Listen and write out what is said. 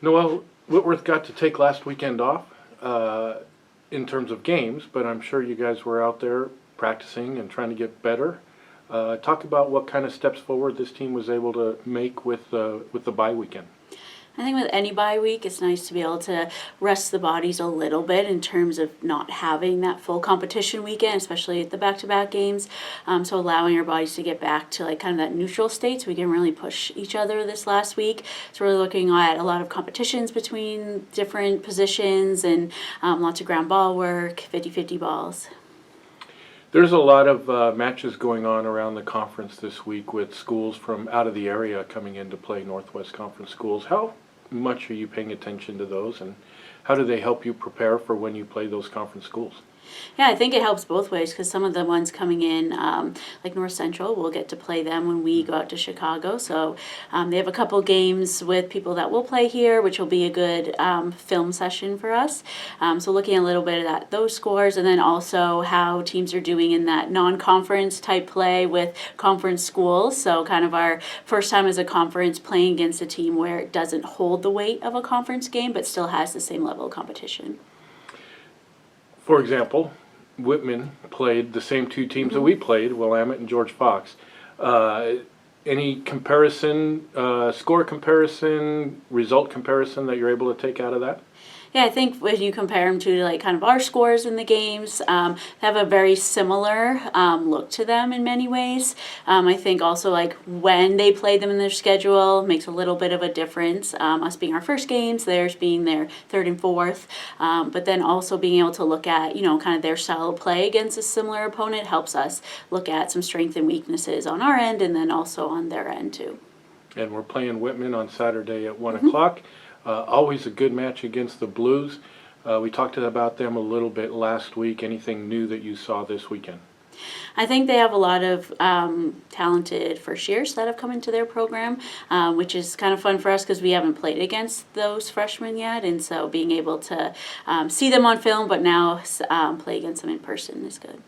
Noelle, Whitworth got to take last weekend off in terms of games, but I'm sure you guys were out there practicing and trying to get better. Talk about what kind of steps forward this team was able to make with the bye weekend. I think with any bye week, it's nice to be able to rest the bodies a little bit in terms of not having that full competition weekend, especially at the back-to-back games. So allowing our bodies to get back to like kind of that neutral state so we can really push each other this last week. So we're looking at a lot of competitions between different positions and lots of ground ball work, 50-50 balls. There's a lot of matches going on around the conference this week with schools from out of the area coming in to play Northwest Conference schools. How much are you paying attention to those, and how do they help you prepare for when you play those conference schools? Yeah, I think it helps both ways because some of the ones coming in, like North Central, we'll get to play them when we go out to Chicago. So they have a couple games with people that will play here, which will be a good film session for us. So looking a little bit at those scores, and then also how teams are doing in that non-conference type play with conference schools. So kind of our first time as a conference playing against a team where it doesn't hold the weight of a conference game, but still has the same level of competition. For example, Whitman played the same two teams that we played, Willamette and George Fox. Any comparison, score comparison, result comparison that you're able to take out of that? Yeah, I think when you compare them to like kind of our scores in the games, they have a very similar look to them in many ways. I think also like when they play them in their schedule makes a little bit of a difference. Us being our first games, theirs being their third and fourth, but then also being able to look at kind of their style of play against a similar opponent helps us look at some strengths and weaknesses on our end, and then also on their end too. And we're playing Whitman on Saturday at 1 o'clock. Always a good match against the Blues. We talked about them a little bit last week. Anything new that you saw this weekend? I think they have a lot of talented first years that have come into their program, which is kind of fun for us because we haven't played against those freshmen yet. And so being able to see them on film, but now play against them in person is good.